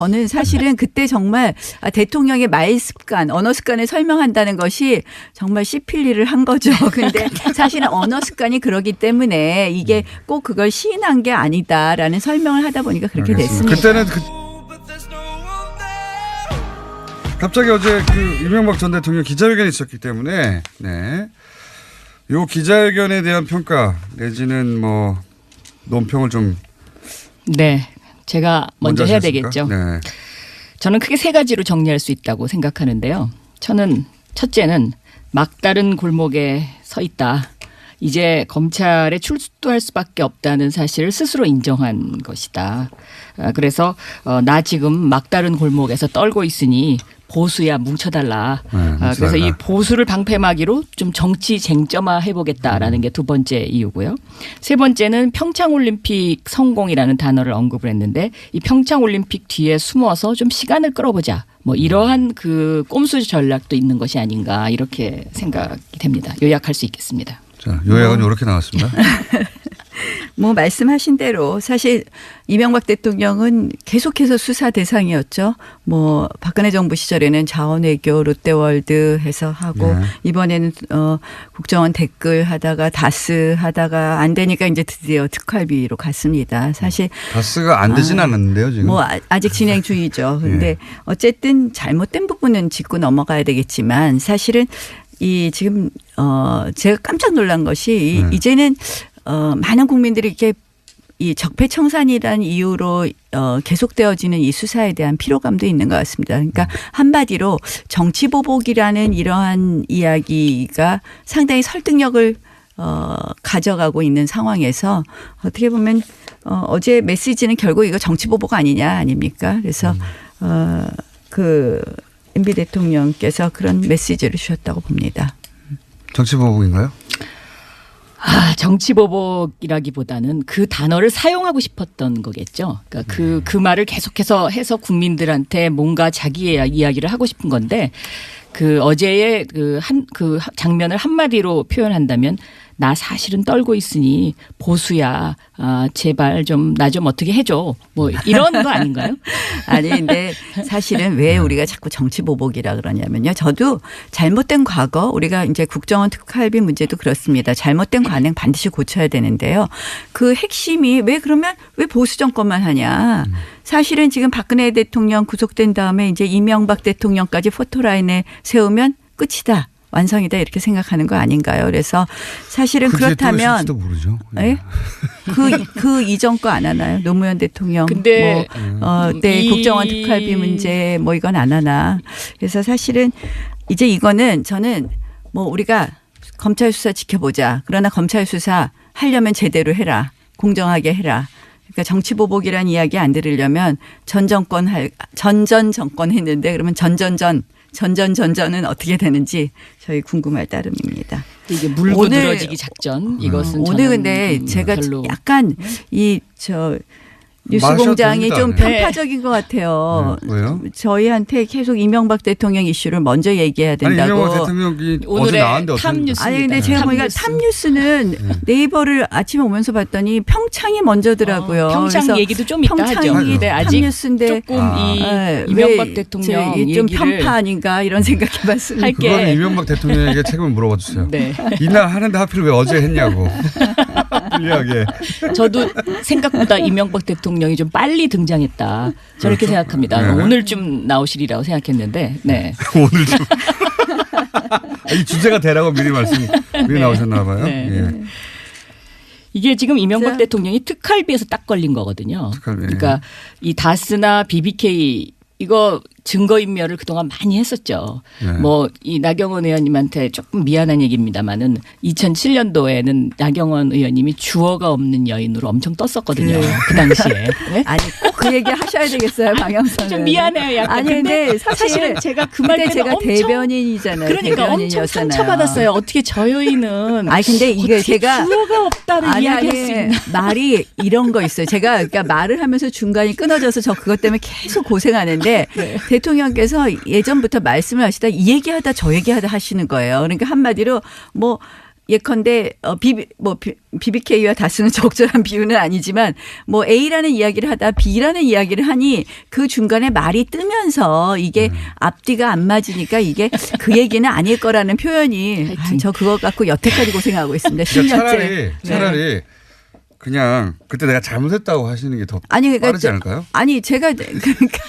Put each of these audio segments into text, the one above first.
저는 사실은 그때 정말 대통령의 말 습관, 언어 습관을 설명한다는 것이 정말 씹힐 일을 한 거죠. 근데 사실은 언어 습관이 그러기 때문에 이게 꼭 그걸 시인한 게 아니다라는 설명을 하다 보니까 그렇게 알겠습니다. 됐습니다. 그때는 갑자기 어제 이명박 전 대통령 기자회견이 있었기 때문에 요 기자회견에 대한 평가 내지는 뭐 논평을 좀 네. 제가 먼저 해야 하셨습니까? 되겠죠. 네. 저는 크게 세 가지로 정리할 수 있다고 생각하는데요. 저는 첫째는 막다른 골목에 서 있다. 이제 검찰에 출두할 수밖에 없다는 사실을 스스로 인정한 것이다. 그래서 나 지금 막다른 골목에서 떨고 있으니 보수야 뭉쳐달라. 그래서 이 보수를 방패막이로 좀 정치 쟁점화 해보겠다라는 게 두 번째 이유고요. 세 번째는 평창올림픽 성공이라는 단어를 언급을 했는데 이 평창올림픽 뒤에 숨어서 좀 시간을 끌어보자. 뭐 이러한 그 꼼수 전략도 있는 것이 아닌가 이렇게 생각이 됩니다. 요약할 수 있겠습니다. 자, 요약은 이렇게 나왔습니다. 뭐 말씀하신 대로 사실 이명박 대통령은 계속해서 수사 대상이었죠. 뭐 박근혜 정부 시절에는 자원외교 롯데월드 해서 하고 이번에는 국정원 댓글 하다가 다스 하다가 안 되니까 이제 드디어 특활비로 갔습니다. 사실 다스가 안 되진 않았는데요 지금. 뭐 아직 진행 중이죠. 근데 어쨌든 잘못된 부분은 짚고 넘어가야 되겠지만 사실은 이 지금 제가 깜짝 놀란 것이 이제는 많은 국민들이 이렇게 이 적폐청산이라는 이유로 계속되어지는 이 수사에 대한 피로감도 있는 것 같습니다. 그러니까 한마디로 정치보복이라는 이러한 이야기가 상당히 설득력을 가져가고 있는 상황에서 어떻게 보면 어제 메시지는 결국 이거 정치보복 아니냐 아닙니까? 그래서 MB 대통령께서 그런 메시지를 주셨다고 봅니다. 정치보복인가요? 정치보복이라기보다는 그 단어를 사용하고 싶었던 거겠죠. 그러니까 그 말을 계속해서 해서 국민들한테 뭔가 자기의 이야기를 하고 싶은 건데 그 어제의 그 장면을 한마디로 표현한다면 나 사실은 떨고 있으니 보수야. 제발 좀 나 좀 어떻게 해줘. 뭐 이런 거 아닌가요? 아니 근데 사실은 왜 우리가 자꾸 정치보복이라 그러냐면요. 저도 잘못된 과거 우리가 이제 국정원 특활비 문제도 그렇습니다. 잘못된 관행 반드시 고쳐야 되는데요. 그 핵심이 왜 보수 정권만 하냐. 사실은 지금 박근혜 대통령 구속된 다음에 이제 이명박 대통령까지 포토라인에 세우면 끝이다. 완성이다 이렇게 생각하는 거 아닌가요? 그래서 사실은 그렇다면 모르죠. 네? 그 이전 거 안 하나요? 노무현 대통령 근데 네, 국정원 특활비 문제 뭐 이건 안 하나. 그래서 사실은 이제 이거는 저는 뭐 우리가 검찰 수사 지켜보자. 그러나 검찰 수사 하려면 제대로 해라. 공정하게 해라. 그러니까 정치보복이라는 이야기 안 들으려면 전 정권 했는데 그러면 전전전전은 어떻게 되는지 저희 궁금할 따름입니다. 이게 물고 늘어지기 작전 이것은 오늘 근데 제가 별로. 약간 뉴스공장이 좀 편파적인 것 같아요. 왜요? 저희한테 계속 이명박 대통령 이슈를 먼저 얘기해야 된다고. 아니, 이명박 대통령이 어제 나왔는데 탑뉴스. 아니 근데 제가 보니까 탑뉴스는 네이버를 아침에 오면서 봤더니 평창이 먼저더라고요. 평창 얘기도 좀 이따 하죠. 평창이 아직 탑뉴스인데 조금 이명박 대통령 좀 얘기를 편파 아닌가 이런 생각해봤습니다. 할게. 그건 이명박 대통령에게 책임을 물어봐 주세요. 네. 이날 하는데 하필 왜 어제 했냐고. 불리하게. 저도 생각보다 이명박 대통령이 좀 빨리 등장했다. 저렇게 생각합니다. 네. 오늘쯤 나오시리라고 생각했는데, 네. 오늘 좀. 이 주제가 되라고 미리 나오셨나 봐요. 네. 예. 이게 지금 이명박 진짜? 대통령이 특활비에서 딱 걸린 거거든요. 특활비. 그러니까 이 다스나 BBK 이거 증거인멸을 그동안 많이 했었죠. 네. 뭐 이 나경원 의원님한테 조금 미안한 얘기입니다만은 2007년도에는 나경원 의원님이 주어가 없는 여인으로 엄청 떴었거든요. 그 당시에. 네? 아니 꼭 그 얘기 하셔야 되겠어요, 방향선. 좀 미안해요, 약간. 아니 근데 사실은 제가 그 말 그때 때는 제가 엄청 대변인이잖아요. 그러니까 엄청 대변인이었잖아요. 상처받았어요. 어떻게 저 여인은 아니 근데 이게 제가 주어가 없다는 이야기할 수 있나. 말이 이런 거 있어요. 제가 그러니까 말을 하면서 중간이 끊어져서 저 그것 때문에 계속 고생하는데 네. 대통령께서 예전부터 말씀을 하시다 이 얘기하다 저 얘기하다 하시는 거예요. 그러니까 한마디로 뭐 예컨대 BBK와 다스는 적절한 비유는 아니지만 뭐 A라는 이야기를 하다 B라는 이야기를 하니 그 중간에 말이 뜨면서 이게 앞뒤가 안 맞으니까 이게 그 얘기는 아닐 거라는 표현이 저 그거 갖고 여태까지 고생하고 있습니다. 10년째. 그러니까 차라리 그냥 그때 내가 잘못했다고 하시는 게 더 빠르지 않을까요? 아니 제가 그러니까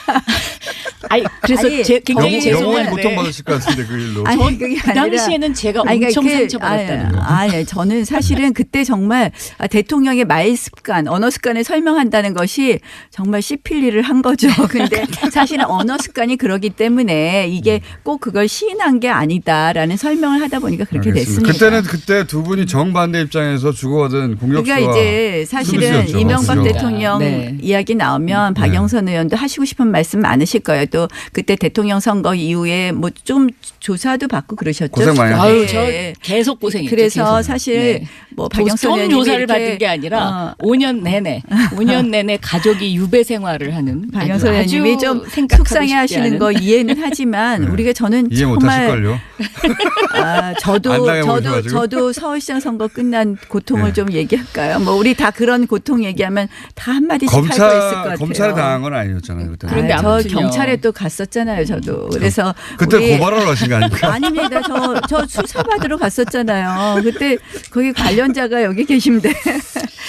그래서 굉장히 영원히 고통받으실 것 같은데 그 일로. 그 당시에는 제가 엄청 상처받았다는 거. 아니 저는 사실은 그때 정말 대통령의 말 습관, 언어 습관을 설명한다는 것이 정말 씹힐 일을 한 거죠. 근데 사실은 언어 습관이 그러기 때문에 이게 꼭 그걸 시인한 게 아니다라는 설명을 하다 보니까 그렇게 알겠습니다. 됐습니다. 그때 두 분이 정반대 입장에서 주고받은 공격수와 그러니까 이제 사실은 이명박 맞습니다. 대통령 이야기 나오면 박영선 의원도 하시고 싶은 말씀 많으실 거예요. 또 그때 대통령 선거 이후에 뭐 좀 조사도 받고 그러셨죠. 고생 많이 하셨어요. 저 계속 고생했죠. 그래서 계속. 사실 뭐 박영선 의원이 조사를 받은 게 아니라 5년 내내 가족이 유배 생활을 하는 박영선 의원님이 좀 속상해하시는 거 이해는 하지만 우리가 저는 이해 정말 못하실걸요. 저도 서울시장 선거 끝난 고통을 좀 얘기할까요? 뭐 우리 다 그런 고통 얘기하면 다 한마디씩 할 거 있을 것 같아요. 검찰에 당한 건 아니었잖아요. 그때. 그런데 저 경찰에 또 갔었잖아요. 저도. 그래서 그때 고발하러 가신 거 아닙니까? 아닙니다. 저 수사받으러 갔었잖아요. 그때 거기 관련자가 여기 계신데.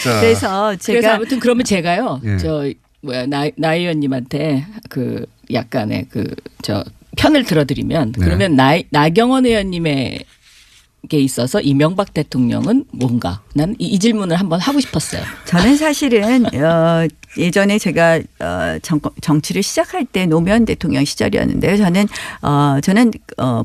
그래서 아무튼 그러면 제가요. 예. 나 의원님한테 그 약간의 편을 들어드리면 그러면 나경원 의원님의 게 있어서 이명박 대통령은 뭔가 난 이 질문을 한번 하고 싶었어요. 저는 사실은 예전에 제가 정치를 시작할 때 노무현 대통령 시절이었는데요. 저는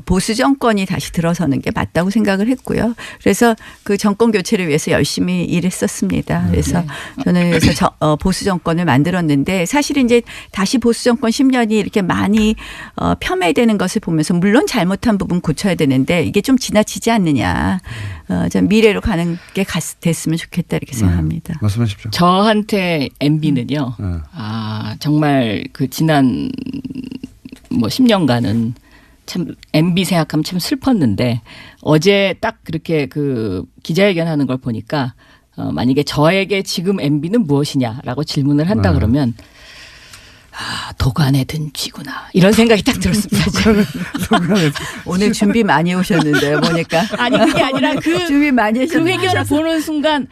보수 정권이 다시 들어서는 게 맞다고 생각을 했고요. 그래서 그 정권 교체를 위해서 열심히 일했었습니다. 그래서 저는 그래서 보수 정권을 만들었는데 사실 이제 다시 보수 정권 10년이 이렇게 많이 폄훼되는 것을 보면서 물론 잘못한 부분 고쳐야 되는데 이게 좀 지나치지 않느냐. 좀 미래로 가는 게 됐으면 좋겠다 이렇게 생각합니다. 말씀하십시오. 저한테 MB는요. 정말 그 지난 10년간은 참 MB 생각하면 참 슬펐는데 어제 딱 그렇게 그 기자회견하는 걸 보니까 만약에 저에게 지금 MB는 무엇이냐라고 질문을 한다 그러면 도간에 든 쥐구나 이런 생각이 딱 들었습니다. 오늘 준비 많이 오셨는데요. 보니까 아니 그게 아니라 준비 많이 그 회견을 보는 순간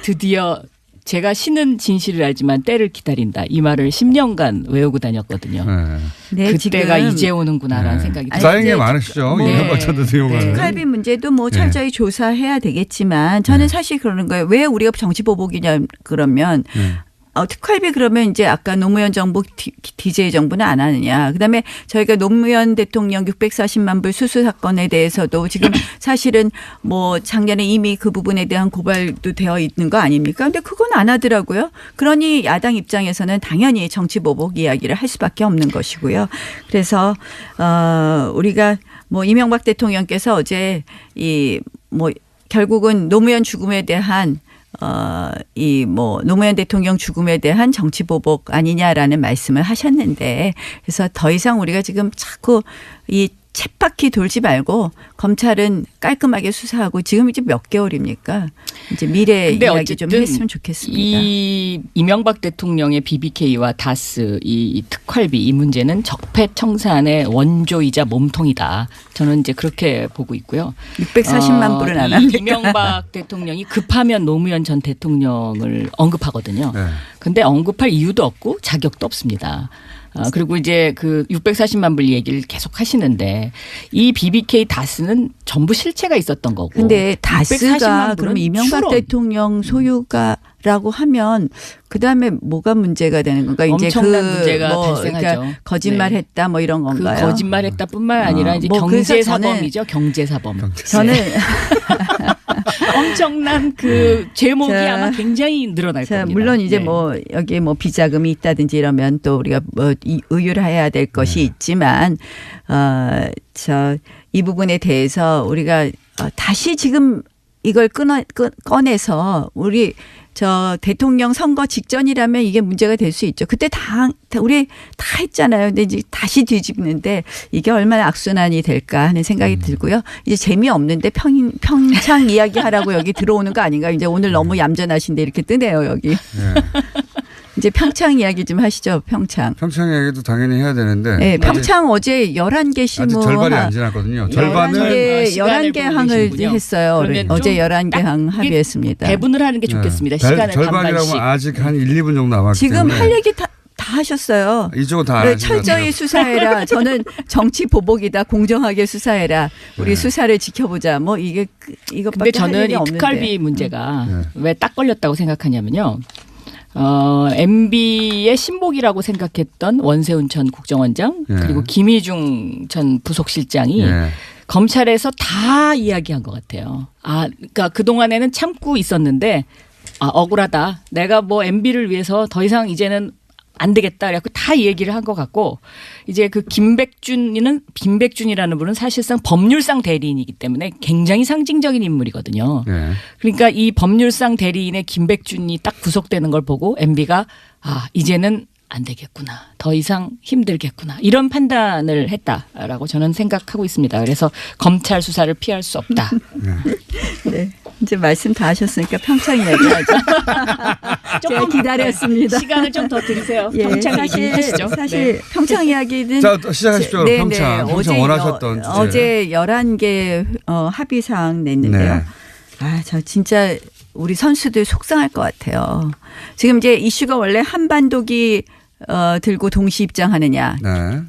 드디어 제가 신은 진실을 알지만 때를 기다린다. 이 말을 10년간 외우고 다녔거든요. 네, 그때가 이제 오는구나라는 생각이 들어요. 쌓인 게 많으시죠. 이명박 전 대통령은. 특활비 문제도 뭐 철저히 조사해야 되겠지만 저는 사실 그러는 거예요. 왜 우리가 정치 보복이냐 그러면 특활비 그러면 이제 아까 노무현 정부 DJ 정부는 안 하느냐. 그다음에 저희가 노무현 대통령 640만 불 수수 사건에 대해서도 지금 사실은 뭐 작년에 이미 그 부분에 대한 고발도 되어 있는 거 아닙니까? 근데 그건 안 하더라고요. 그러니 야당 입장에서는 당연히 정치 보복 이야기를 할 수밖에 없는 것이고요. 그래서 우리가 뭐 이명박 대통령께서 어제 결국은 노무현 죽음에 대한 노무현 대통령 죽음에 대한 정치 보복 아니냐라는 말씀을 하셨는데 그래서 더 이상 우리가 지금 자꾸 이 쳇바퀴 돌지 말고 검찰은 깔끔하게 수사하고 지금 이제 몇 개월입니까? 이제 미래 이야기 좀 했으면 좋겠습니다. 이 이명박 대통령의 BBK와 다스 이 특활비 이 문제는 적폐청산의 원조이자 몸통이다. 저는 이제 그렇게 보고 있고요. 640만 불은 안 합니까? 이명박 대통령이 급하면 노무현 전 대통령을 언급하거든요. 그런데 언급할 이유도 없고 자격도 없습니다. 그리고 이제 그 640만 불 얘기를 계속 하시는데 이 BBK 다스는 전부 실체가 있었던 거고. 근데 다스가 그럼 이명박 대통령 소유가라고 하면 그다음에 뭐가 문제가 되는 건가? 이제 엄청난 문제가 발생하죠. 그러니까 거짓말했다 뭐 이런 건가요? 그 거짓말했다뿐만 아니라 이제 경제사범이죠. 경제사범. 저는 엄청난 그 제목이 아마 굉장히 늘어날 겁니다. 물론 이제 여기에 비자금이 있다든지 이러면 또 우리가 의율해야 될 것이 있지만 이 부분에 대해서 우리가 다시 지금 이걸 꺼내서 우리 저 대통령 선거 직전이라면 이게 문제가 될 수 있죠. 그때 우리 다 했잖아요. 근데 이제 다시 뒤집는데 이게 얼마나 악순환이 될까 하는 생각이 들고요. 이제 재미없는데 평창 이야기하라고 여기 들어오는 거 아닌가. 이제 오늘 너무 얌전하신데 이렇게 뜨네요 여기. 네. 이제 평창 이야기 좀 하시죠. 평창. 평창 이야기도 당연히 해야 되는데. 네, 평창 어제 11개 시무. 아직 절반이 안 지났거든요. 절반은 11개 항을 했어요. 어제 11개 항 합의했습니다. 배분을 하는 게 좋겠습니다. 네. 시간을 절반이라면 반반씩. 아직 한 1, 2분 정도 남았기 지금 때문에. 할 얘기 다 하셨어요. 이쪽은 다 네, 철저히 수사해라. 저는 정치 보복이다. 공정하게 수사해라. 우리 네. 수사를 지켜보자. 뭐 이것밖에 근데 저는 할 얘기 이 없는데. 특활비 문제가 네. 왜 딱 걸렸다고 생각하냐면요. MB의 신복이라고 생각했던 원세훈 전 국정원장 예. 그리고 김희중 전 부속실장이 예. 검찰에서 다 이야기한 것 같아요. 그러니까 그동안에는 참고 있었는데 억울하다. 내가 뭐 MB를 위해서 더 이상 이제는 안 되겠다. 그래갖고 다 이 얘기를 한 것 같고 이제 그 빈백준이라는 분은 사실상 법률상 대리인이기 때문에 굉장히 상징적인 인물이거든요. 예. 그러니까 이 법률상 대리인의 김백준이 딱 구속되는 걸 보고 MB가 이제는 안 되겠구나. 더 이상 힘들겠구나. 이런 판단을 했다라고 저는 생각하고 있습니다. 그래서 검찰 수사를 피할 수 없다. 네. 이제 말씀 다 하셨으니까 평창 이야기하죠. 제가 기다렸습니다. 시간을 좀 더 드리세요. 예, 평창 얘기 하시죠. 사실 네. 평창 이야기는 자, 시작하십시오. 네, 평창. 네. 평창 원하셨던 주제. 어제 11개 합의사항 냈는데요. 네. 저 진짜 우리 선수들 속상할 것 같아요. 지금 이제 이슈가 원래 한반도기 들고 동시 입장하느냐. 네.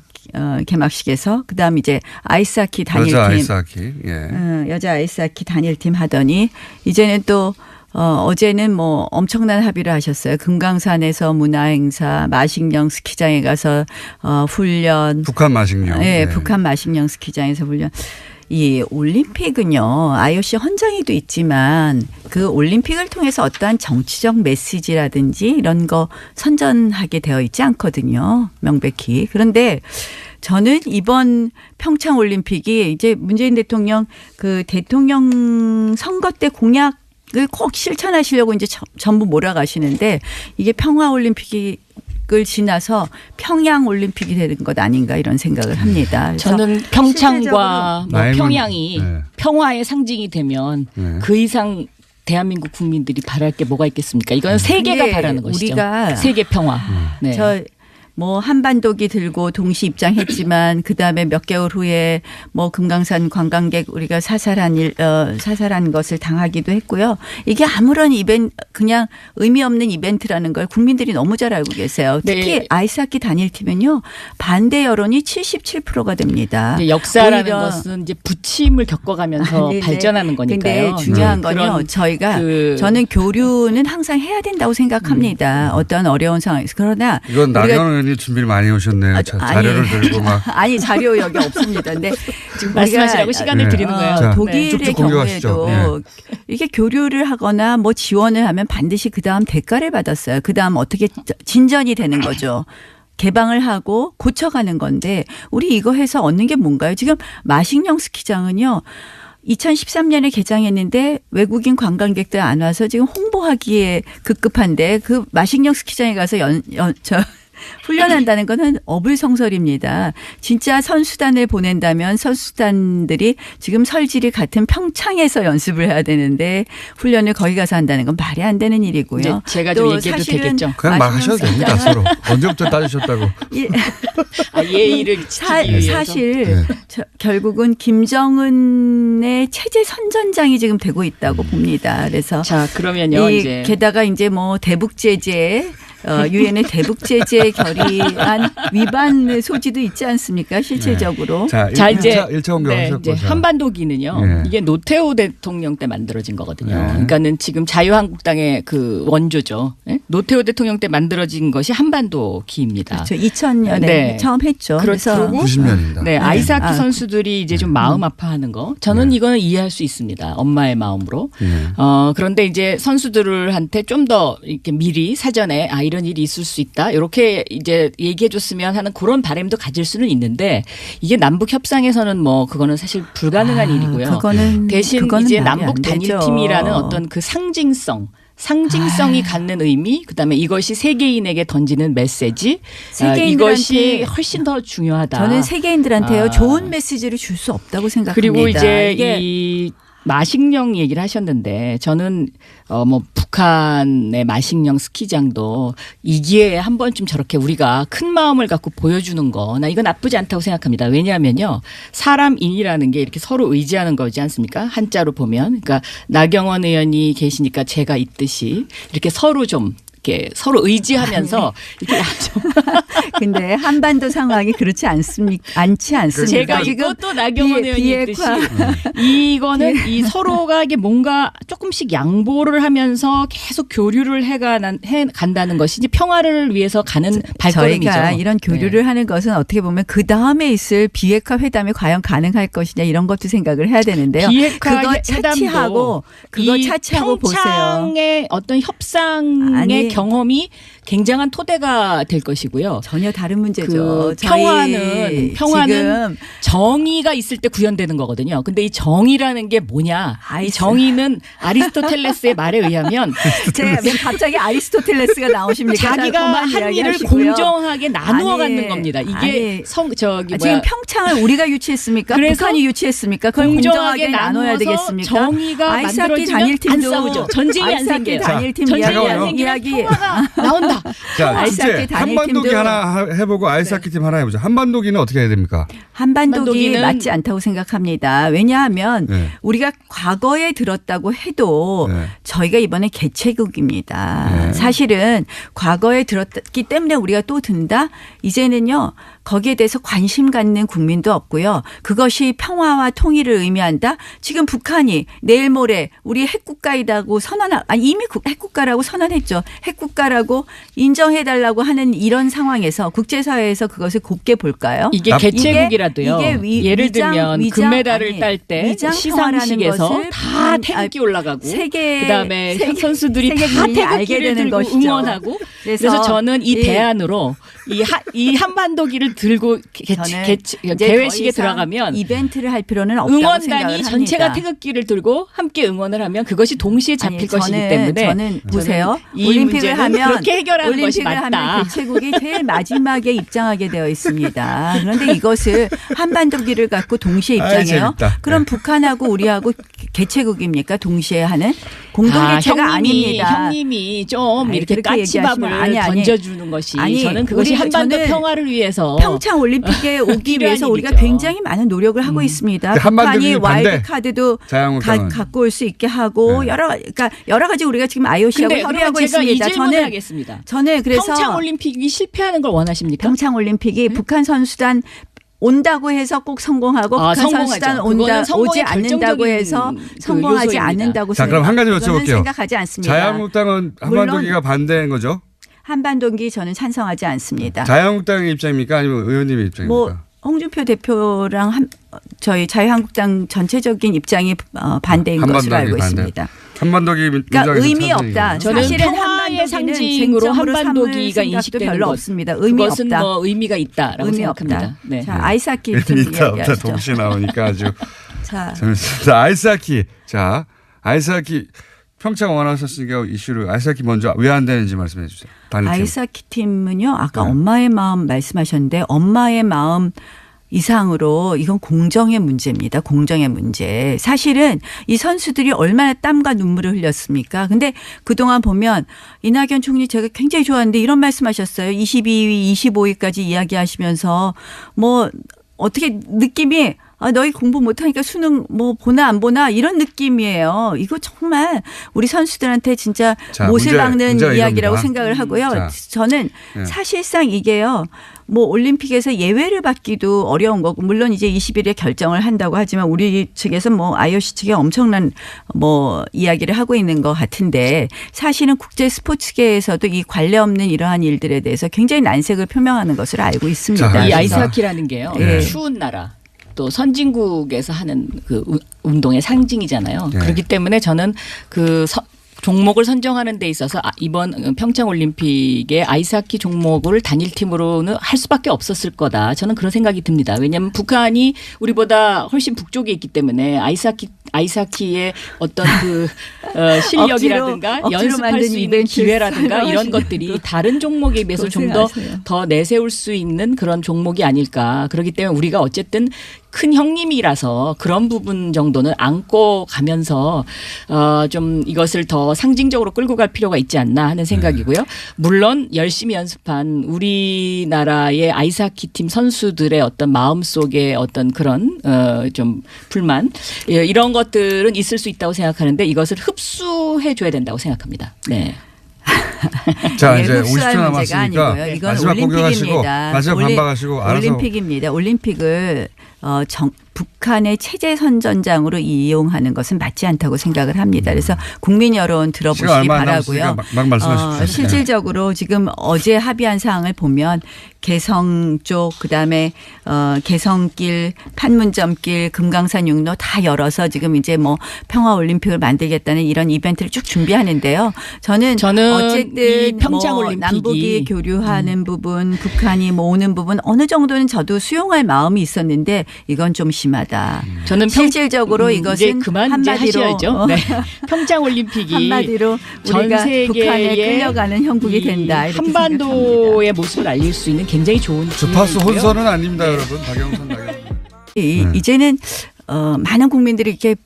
개막식에서 그다음 이제 아이스하키 단일팀 여자 아이스하키. 예. 여자 아이스하키 단일팀 하더니 이제는 또 어제는 뭐 엄청난 합의를 하셨어요. 금강산에서 문화행사, 마식령 스키장에 가서 훈련. 북한 마식령. 네, 네. 북한 마식령 스키장에서 훈련. 이 올림픽은요, IOC 헌정에도 있지만 그 올림픽을 통해서 어떠한 정치적 메시지라든지 이런 거 선전하게 되어 있지 않거든요. 명백히. 그런데 저는 이번 평창 올림픽이 이제 문재인 대통령 그 대통령 선거 때 공약을 꼭 실천하시려고 이제 전부 몰아가시는데 이게 평화 올림픽이 을 지나서 평양 올림픽이 되는 것 아닌가 이런 생각을 합니다. 저는 평창과 뭐 실질적으로 평양이 네. 평화의 상징이 되면 네. 그 이상 대한민국 국민들이 바랄 게 뭐가 있겠습니까? 이건 세계가 바라는 것이죠. 우리가 세계 평화. 네. 저 뭐 한반도기 들고 동시 입장했지만 그 다음에 몇 개월 후에 뭐 금강산 관광객 우리가 사살한 것을 당하기도 했고요. 이게 아무런 그냥 의미 없는 이벤트라는 걸 국민들이 너무 잘 알고 계세요. 특히 네. 아이스하키 단일팀은요 반대 여론이 77%가 됩니다. 역사라는 오히려 것은 이제 부침을 겪어가면서 네네. 발전하는 거니까요. 근데 중요한 건요. 그런 저희가 저는 교류는 항상 해야 된다고 생각합니다. 어떤 어려운 상황에서. 그러나 이건 우리가 나경원 의원이 준비를 많이 오셨네요. 자료를 들고 막. 아니 자료 여기 없습니다. 근데 지금 말씀하시라고 시간을 네. 드리는 거예요. 자, 독일의 쭉쭉 공격하시죠. 경우에도 이게 교류를 하거나 뭐 지원을 하면 반드시 그 다음 대가를 받았어요. 그 다음 어떻게 진전이 되는 거죠. 개방을 하고 고쳐가는 건데 우리 이거 해서 얻는 게 뭔가요? 지금 마식령 스키장은요. 2013년에 개장했는데 외국인 관광객들 안 와서 지금 홍보하기에 급급한데 그 마식령 스키장에 가서 훈련한다는 거는 어불성설입니다. 진짜 선수단을 보낸다면 선수단들이 지금 설질이 같은 평창에서 연습을 해야 되는데 훈련을 거기 가서 한다는 건 말이 안 되는 일이고요. 이제 제가 좀 얘기해도 되겠죠. 그냥 막 하셔도 됩니다. 서로. 언제부터 따지셨다고. 예의를 지키기 위해서. 사실 결국은 김정은의 체제 선전장이 지금 되고 있다고 봅니다. 그래서 자 그러면요 이제 게다가 이제 뭐 대북 제재 유엔의 대북 제재 결의안 위반 소지도 있지 않습니까? 실질적으로. 자, 이제 1차 공격하셨고. 이제 한반도기는요. 네. 이게 노태우 대통령 때 만들어진 거거든요. 네. 그러니까는 지금 자유한국당의 그 원조죠. 네? 노태우 대통령 때 만들어진 것이 한반도기입니다. 그렇죠. 2000년에 네. 처음 했죠. 그래서 90년입니다. 네, 아이스하키 선수들이 이제 좀 마음 아파하는 거. 저는 이거는 이해할 수 있습니다. 엄마의 마음으로. 그런데 이제 선수들한테 좀 더 이렇게 미리 사전에 이런 일이 있을 수 있다. 이렇게 이제 얘기해 줬으면 하는 그런 바람도 가질 수는 있는데 이게 남북 협상에서는 뭐 그거는 사실 불가능한 일이고요. 그거는 대신 그거는 이제 말이 남북 안 되죠. 단일팀이라는 어떤 그 상징성 상징성이 갖는 의미, 그다음에 이것이 세계인에게 던지는 메시지, 세계인들한테 이것이 훨씬 더 중요하다. 저는 세계인들한테요 좋은 메시지를 줄 수 없다고 생각합니다. 그리고 이제 이게 이 마식령 얘기를 하셨는데 저는 뭐 북한의 마식령 스키장도 이 기회에 한 번쯤 저렇게 우리가 큰 마음을 갖고 보여주는 거 나 이거 나쁘지 않다고 생각합니다. 왜냐하면요. 사람인이라는 게 이렇게 서로 의지하는 거지 않습니까? 한자로 보면. 그러니까 나경원 의원이 계시니까 제가 있듯이 이렇게 서로 좀 이렇게 서로 의지하면서 이렇게 좀 근데 한반도 상황이 그렇지 않지 않습니까? 제가 있고 또 나경원 의원이 있듯이 이거는 이 서로가 이게 뭔가 조금씩 양보를 하면서 계속 교류를 해 간다는 것이 이제 평화를 위해서 가는 발걸음이죠. 저희가 이런 교류를 네. 하는 것은 어떻게 보면 그 다음에 있을 비핵화 회담이 과연 가능할 것이냐 이런 것도 생각을 해야 되는데요. 비핵화 그거 차치하고 그거 차치하고 보세요. 평창의 어떤 협상의 아니, 경험이 굉장한 토대가 될 것이고요. 전혀 다른 문제죠. 그 저희 평화는 지금 정의가 있을 때 구현되는 거거든요. 근데 이 정의라는 게 뭐냐? 이 정의는 아리스토텔레스의 말에 의하면 왜 갑자기 아리스토텔레스가 나오십니까? 자기가 한 일을 공정하게 나누어 갖는 겁니다. 이게 지금 평창을 우리가 유치했습니까? 북한이 유치했습니까? 그걸 공정하게 나눠야 되겠습니까? 정의가 만들어지면 안 싸우죠. 전쟁이 안 생겨요. 단일팀 전쟁이 안 생기면 이야기 평화가 나온다. 자, 아이스하키 이제 한반도기 하나 해보고 아이스하키 팀 하나 해보죠. 한반도기는 어떻게 해야 됩니까? 한반도기 맞지 않다고 생각합니다. 왜냐하면 네. 우리가 과거에 들었다고 해도 네. 저희가 이번에 개최국입니다. 네. 사실은 과거에 들었기 때문에 우리가 또 든다? 이제는요. 거기에 대해서 관심 갖는 국민도 없고요. 그것이 평화와 통일을 의미한다. 지금 북한이 내일 모레 우리 핵국가이다고 이미 핵국가라고 선언했죠. 핵국가라고 인정해달라고 하는 이런 상황에서 국제사회에서 그것을 곱게 볼까요? 이게 개최국이라도요. 이게 예를 들면 금메달을 딸 때 시상식에서 다 태극기 올라가고 그다음에 선수들이 다 태극기를 들고 응원하고 그래서 저는 이 대안으로 이 한반도기를 들고 개회식에 들어가면 이벤트를 할 필요는 없다고 응원단이 전체가 태극기를 들고 함께 응원을 하면 그것이 동시에 잡힐 것이기 때문에 저는 보세요. 이 올림픽을 하면 그렇게 해결하는 것이 올림픽을 맞다. 하면 개최국이 제일 마지막에 입장하게 되어 있습니다. 그런데 이것을 한반도기를 갖고 동시에 입장해요. 그럼 북한하고 우리하고 개최국입니까? 동시에 하는 공동 개최가 아닙니다. 형님이 좀 이렇게 까치밥을 던져주는 것이 저는 그것이 한반도 평화를 위해서 평창 올림픽에 오기 위해서 우리가 굉장히 많은 노력을 하고 있습니다. 북한이 와일드 카드도 갖고 올 수 있게 하고 그러니까 여러 가지 우리가 지금 IOC하고 협의하고 있습니다. 저는 그래서 평창 올림픽이 실패하는 걸 원하십니까? 평창 올림픽이 북한 선수단 온다고 해서 꼭 성공하고 북한 선수단 오지 않는다고 해서 성공하지 않는다고 자, 그럼 한 가지 여쭤볼게요. 생각하지 않습니다. 자유한국당은 한반도기가 반대인 거죠? 한반도기 저는 찬성하지 않습니다. 자유한국당의 입장입니까? 아니면 의원님의 입장입니까? 홍준표 대표랑 저희 자유한국당 전체적인 입장이 반대인 것으로 알고 있습니다. 한반도기 그러니까 의미 없다. 저는 사실은 평화의 상징으로 한반도기가 인식되는 별로 것. 없습니다. 의미 그것은 없다. 뭐 의미가 있다라고 생각합니다. 네. 자, 아이스하키 좀 의미 있다 없다 이야기하시죠. 동시에 나오니까 아주. 자, 아이스하키. 자, 아이스하키 평창 원하셨으니까 이슈를 아이스하키 먼저 왜 안 되는지 말씀해 주세요. 아이스하키 팀은요. 아까 엄마의 마음 말씀하셨는데 엄마의 마음 이상으로 이건 공정의 문제입니다. 공정의 문제. 사실은 이 선수들이 얼마나 땀과 눈물을 흘렸습니까? 근데 그동안 보면 이낙연 총리 제가 굉장히 좋아하는데 이런 말씀하셨어요. 22위, 25위까지 이야기하시면서 뭐 어떻게 느낌이 너희 공부 못하니까 수능 뭐 보나 안 보나 이런 느낌이에요. 이거 정말 우리 선수들한테 진짜 못을 박는 이야기라고 생각을 하고요. 저는 사실상 이게요. 뭐 올림픽에서 예외를 받기도 어려운 거고 물론 이제 20일에 결정을 한다고 하지만 우리 측에서 뭐 IOC 측에 엄청난 뭐 이야기를 하고 있는 것 같은데 사실은 국제 스포츠계에서도 이 관련 없는 이러한 일들에 대해서 굉장히 난색을 표명하는 것을 알고 있습니다. 이 아이스하키라는 게요. 추운 나라. 또 선진국에서 하는 그 운동의 상징이잖아요. 그렇기 때문에 저는 그 종목을 선정하는 데 있어서 이번 평창 올림픽의 아이스하키 종목을 단일팀으로는 할 수밖에 없었을 거다. 저는 그런 생각이 듭니다. 왜냐하면 북한이 우리보다 훨씬 북쪽에 있기 때문에 아이스하키의 어떤 그 실력이라든가 억지로 연습할 만든 수 있는 이벤트 기회라든가 이런 하시는 것들이 다른 종목에 비해서 좀 더 내세울 수 있는 그런 종목이 아닐까. 그렇기 때문에 우리가 어쨌든 큰 형님이라서 그런 부분 정도는 안고 가면서 좀 이것을 더 상징적으로 끌고 갈 필요가 있지 않나 하는 생각이고요. 물론 열심히 연습한 우리나라의 아이스하키 팀 선수들의 어떤 마음속에 어떤 그런 좀 불만 이런 것들은 있을 수 있다고 생각하는데 이것을 흡수해 줘야 된다고 생각합니다. 네. 자, 이제 흡수할 50초 문제가 남았으니까 아니고요. 이건 마지막 공격하시고 올림픽입니다. 마지막 반박하시고 알아서. 올림픽입니다. 올림픽을 북한의 체제 선전장으로 이용하는 것은 맞지 않다고 생각을 합니다. 그래서 국민 여론 들어보시기 시간 얼마 안 바라고요. 남았으니까 막 말씀하십시오. 실질적으로 지금 어제 합의한 사항을 보면 개성 쪽 그다음에 개성길, 판문점길, 금강산 육로 다 열어서 지금 이제 뭐 평화 올림픽을 만들겠다는 이런 이벤트를 쭉 준비하는데요. 저는 어쨌든 이 평창 뭐 올림픽이 남북이 교류하는 부분, 북한이 뭐 오는 부분 어느 정도는 저도 수용할 마음이 있었는데 이건 좀 심하다. 저는 실질적으로 이제 이것은 그만 한마디로 하셔야죠. 네. 평창 올림픽이 한마디로 전 우리가 세계에 북한에 끌려가는 형국이 된다. 이렇게 한반도의 모습을 알릴 수 있는 굉장히 좋은 주파수 기회이고요. 혼선은 아닙니다, 여러분. 박영선 나경원. 이제는 많은 국민들이 이렇게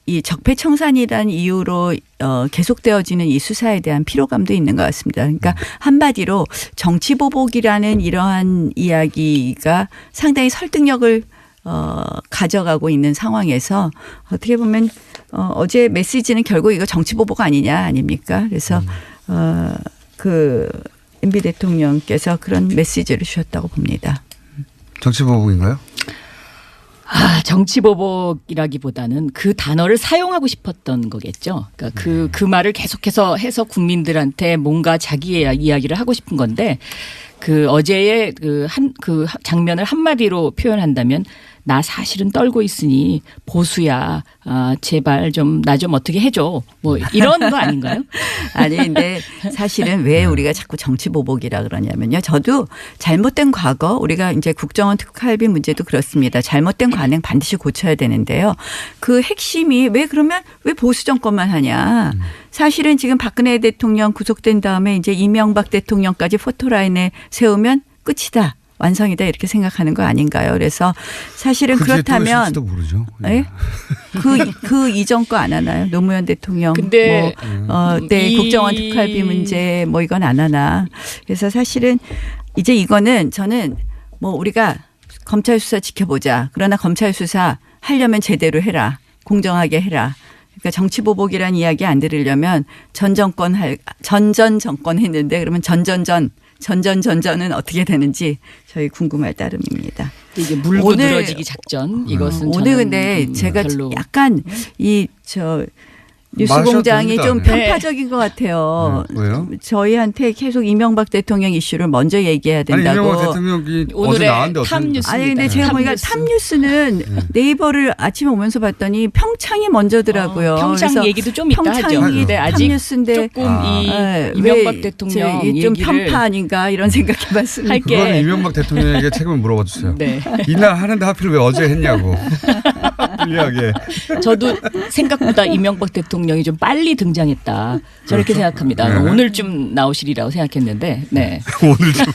이 적폐청산이라는 이유로 계속되어지는 이 수사에 대한 피로감도 있는 것 같습니다. 그러니까 한마디로 정치보복이라는 이러한 이야기가 상당히 설득력을 가져가고 있는 상황에서 어떻게 보면 어제 메시지는 결국 이거 정치보복 아니냐 그래서 그 MB 대통령께서 그런 메시지를 주셨다고 봅니다. 정치보복인가요? 정치보복이라기보다는 그 단어를 사용하고 싶었던 거겠죠. 그러니까 그 말을 계속해서 해서 국민들한테 뭔가 자기의 이야기를 하고 싶은 건데 그 어제의 그 장면을 한마디로 표현한다면 나 사실은 떨고 있으니 보수야 제발 좀 나 좀 어떻게 해줘 뭐 이런 거 아닌가요? 아니 근데 사실은 왜 우리가 자꾸 정치보복이라 그러냐면요. 저도 잘못된 과거 우리가 이제 국정원 특활비 문제도 그렇습니다. 잘못된 관행 반드시 고쳐야 되는데요. 그 핵심이 왜 보수 정권만 하냐. 사실은 지금 박근혜 대통령 구속된 다음에 이제 이명박 대통령까지 포토라인에 세우면 끝이다. 완성이다 이렇게 생각하는 거 아닌가요? 그래서 사실은 그렇다면 모르죠. 네? 그 이전 거 안 하나요? 노무현 대통령 근데 네, 국정원 특활비 문제 뭐 이건 안 하나. 그래서 사실은 이제 이거는 저는 뭐 우리가 검찰 수사 지켜보자. 그러나 검찰 수사 하려면 제대로 해라. 공정하게 해라. 그러니까 정치보복이라는 이야기 안 들으려면 전 정권 했는데 그러면 전전전전은 어떻게 되는지 저희 궁금할 따름입니다. 이게 물고 늘어지기 작전 이것은 오늘 근데 제가 별로. 약간 뉴스공장이 좀 됩니다. 편파적인 것 같아요. 네. 왜요? 저희한테 계속 이명박 대통령 이슈를 먼저 얘기해야 아니 된다고. 이명박 대통령이 어제 오늘의 나왔는데 탑뉴스. 아니 근데 제가 보니까 탑뉴스. 탑뉴스는 네이버를 아침에 오면서 봤더니 평창이 먼저더라고요. 평창 그래서 얘기도 좀 이따 하죠. 평창이 근데 아직 탑뉴스인데 조금 네, 이명박 왜 대통령 좀 얘기를 편파 아닌가 이런 생각해봤습니다. 할게. 그거는 이명박 대통령에게 책임을 물어봐 주세요. 네. 이날 하는데 하필 왜 어제 했냐고. 불리하게. 저도 생각보다 이명박 대통령이 좀 빨리 등장했다. 저렇게 생각합니다. 네. 오늘쯤 나오시리라고 생각했는데, 네. 오늘 좀.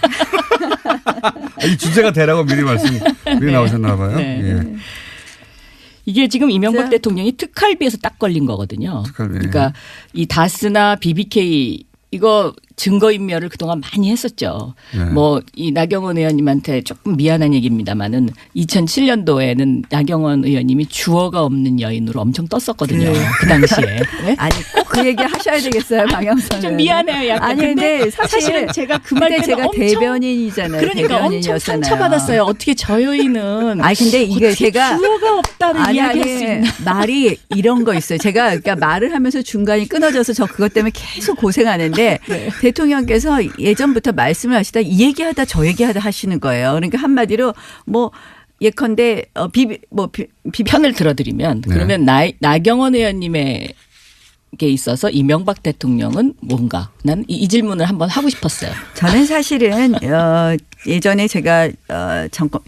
이 주제가 되라고 미리 나오셨나 봐요. 네. 예. 이게 지금 이명박 자. 대통령이 특활비에서 딱 걸린 거거든요. 특활비. 그러니까 이 다스나 BBK 이거 증거인멸을 그동안 많이 했었죠. 네. 뭐 이 나경원 의원님한테 조금 미안한 얘기입니다마는 2007년도에는 나경원 의원님이 주어가 없는 여인으로 엄청 떴었거든요. 그 당시에. 네? 아니 꼭 그 얘기 하셔야 되겠어요, 방영선. 좀 미안해요. 약간. 아니 근데 사실은 제가 그 말 그때 때문에 제가 엄청 대변인이잖아요. 그러니까 엄청 대변인이었잖아요. 상처받았어요. 어떻게 저 여인은 아니 근데 이게 어떻게 제가 주어가 없다는 이야기할 수 있나. 말이 이런 거 있어요. 제가 그러니까 말을 하면서 중간이 끊어져서 저 그것 때문에 계속 고생하는데 네. 대통령께서 예전부터 말씀을 하시다 이 얘기하다 저 얘기하다 하시는 거예요. 그러니까 한마디로 뭐 예컨대 편을 들어드리면 네. 그러면 나경원 의원님의 게 있어서 이명박 대통령은 뭔가 난 이 질문을 한번 하고 싶었어요. 저는 사실은 예전에 제가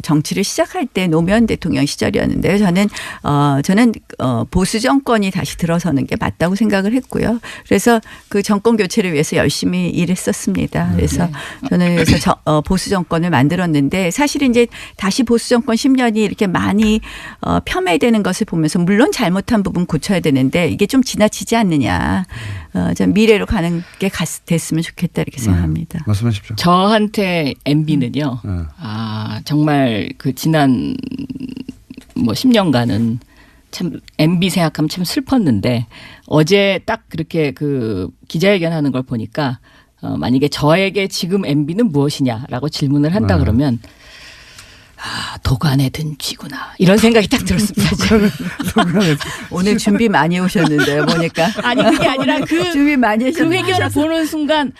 정치를 시작할 때 노무현 대통령 시절이었는데요. 저는 보수 정권이 다시 들어서는 게 맞다고 생각을 했고요. 그래서 그 정권 교체를 위해서 열심히 일했었습니다. 그래서 저는 그래서 보수 정권을 만들었는데 사실은 이제 다시 보수 정권 10년이 이렇게 많이 폄훼되는 것을 보면서 물론 잘못한 부분 고쳐야 되는데 이게 좀 지나치지 않느냐. 좀 미래로 가는 게 됐으면 좋겠다 이렇게 생각합니다. 말씀하십시오. 저한테 MB는요. 정말 그 지난 뭐 10년간은 참 MB 생각하면 참 슬펐는데 어제 딱 그렇게 그 기자회견 하는 걸 보니까 만약에 저에게 지금 MB는 무엇이냐라고 질문을 한다 그러면 도간에 든 쥐구나 이런 생각이 딱 들었습니다. 오늘 준비 많이 오셨는데요. 보니까. 아니 그게 아니라 준비 많이 그 회견을 보는 순간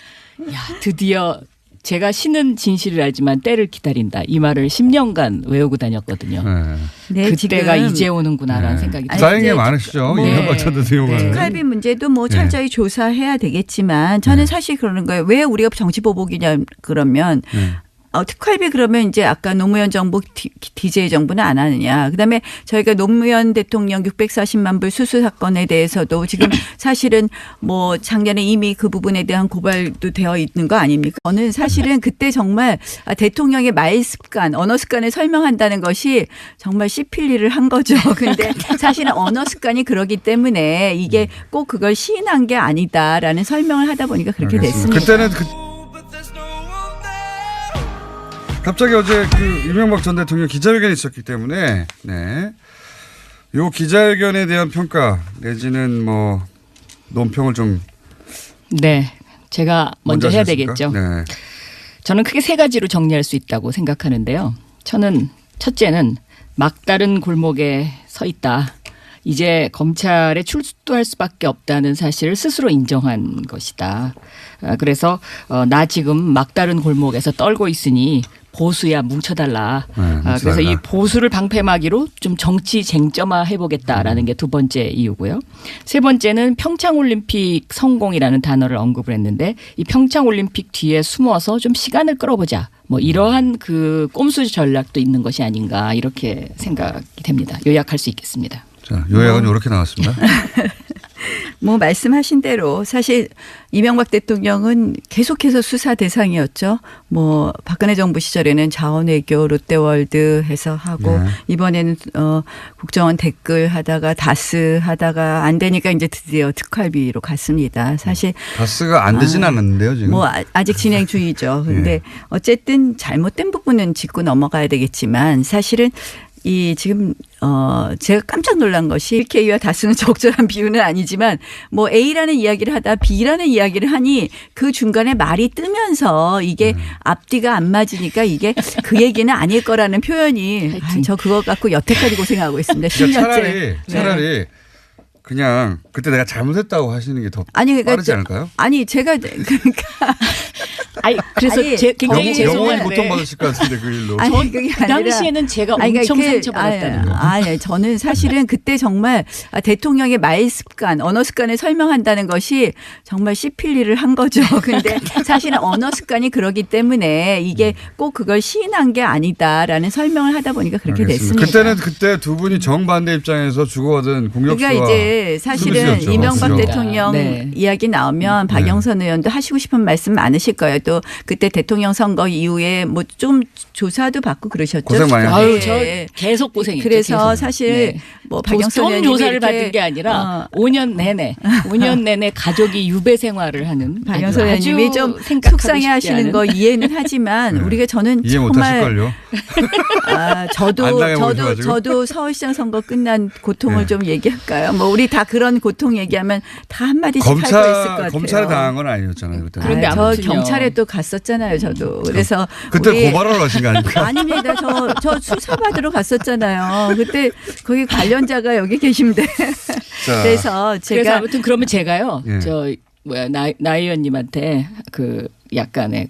야 드디어 제가 신은 진실을 알지만 때를 기다린다. 이 말을 10년간 외우고 다녔거든요. 네, 그때가 지금 이제 오는구나라는 생각이 들어요. 쌓인 게 많으시죠. 이명박 전 대통령은. 특활비 문제도 뭐 철저히 조사해야 되겠지만 저는 사실 그러는 거예요. 왜 우리가 정치보복이냐 그러면 특활비 그러면 이제 아까 노무현 정부 DJ 정부는 안 하느냐. 그다음에 저희가 노무현 대통령 640만 불 수수 사건에 대해서도 지금 사실은 뭐 작년에 이미 그 부분에 대한 고발도 되어 있는 거 아닙니까? 저는 사실은 그때 정말 대통령의 말 습관, 언어 습관을 설명한다는 것이 정말 씹힐 일을 한 거죠. 근데 사실은 언어 습관이 그러기 때문에 이게 꼭 그걸 시인한 게 아니다라는 설명을 하다 보니까 그렇게 됐습니다. 그때는 갑자기 어제 그 이명박 전 대통령 기자회견이 있었기 때문에 요 기자회견에 대한 평가 내지는 뭐 논평을 좀 제가 먼저 해야 하시겠습니까? 되겠죠. 네. 저는 크게 세 가지로 정리할 수 있다고 생각하는데요. 첫째는 막다른 골목에 서 있다. 이제 검찰에 출두할 수밖에 없다는 사실을 스스로 인정한 것이다. 그래서 나 지금 막다른 골목에서 떨고 있으니 보수야 뭉쳐달라. 그래서 이 보수를 방패막이로 좀 정치 쟁점화 해보겠다라는 게 두 번째 이유고요. 세 번째는 평창올림픽 성공이라는 단어를 언급을 했는데 이 평창올림픽 뒤에 숨어서 좀 시간을 끌어보자. 뭐 이러한 그 꼼수 전략도 있는 것이 아닌가 이렇게 생각이 됩니다. 요약할 수 있겠습니다. 자, 요약은 이렇게 나왔습니다. 뭐 말씀하신 대로 사실 이명박 대통령은 계속해서 수사 대상이었죠. 뭐 박근혜 정부 시절에는 자원외교 롯데월드 해서 하고 이번에는 국정원 댓글 하다가 다스 하다가 안 되니까 이제 드디어 특활비로 갔습니다. 사실 다스가 안 되진 않았는데요 지금. 뭐 아직 진행 중이죠. 근데 어쨌든 잘못된 부분은 짚고 넘어가야 되겠지만 사실은 지금 제가 깜짝 놀란 것이 일케이와 다스는 적절한 비유는 아니지만 뭐 A라는 이야기를 하다 B라는 이야기를 하니 그 중간에 말이 뜨면서 이게 앞뒤가 안 맞으니까 이게 그 얘기는 아닐 거라는 표현이 저 그거 갖고 여태까지 고생하고 있습니다. 10년째. 차라리 그냥 그때 내가 잘못했다고 하시는 게 더 빠르지 않을까요? 아니 제가 그러니까 그래서 굉장히 죄송한데 영원히 고통받으실 것 같은데 그 일로. 그 당시에는 제가 엄청 상처받았다는 거. 아니 저는 사실은 그때 정말 대통령의 말 습관, 언어 습관을 설명한다는 것이 정말 씹힐 일을 한 거죠. 근데 사실은 언어 습관이 그러기 때문에 이게 꼭 그걸 시인한 게 아니다라는 설명을 하다 보니까 그렇게 알겠습니다. 됐습니다. 그때 두 분이 정반대 입장에서 주고받은 공격수와 그러니까 이제 사실은 수비수였죠. 이명박 그렇죠. 대통령 이야기 나오면 박영선 의원도 하시고 싶은 말씀 많으실 거예요. 또 그때 대통령 선거 이후에 뭐 좀 조사도 받고 그러셨죠. 고생 많이 아유, 저 계속 고생했죠. 그래서 계속. 사실 뭐 박영선 의원님 조사를 받은 게 아니라 5년 내내 가족이 유배 생활을 하는 박영선 의원님이 좀 속상해하시는 거 이해는 하지만 우리가 저는 이해 못하실 걸요. 저도 서울시장 선거 끝난 고통을 좀 얘기할까요? 뭐 우리 다 그런 고통 얘기하면 다 한마디씩 할 거 있을 것 같아요. 검찰에 당한 건 아니었잖아요. 그때. 그런데 저 아무튼요. 경찰에 또 갔었잖아요. 저도. 그래서 그때 고발하러 가신 거 아닙니까? 아닙니다. 저 수사받으러 갔었잖아요. 그때 거기 관련자가 여기 계신데. 그래서 그래서 아무튼 그러면 제가요. 예. 나 의원님한테 그 약간의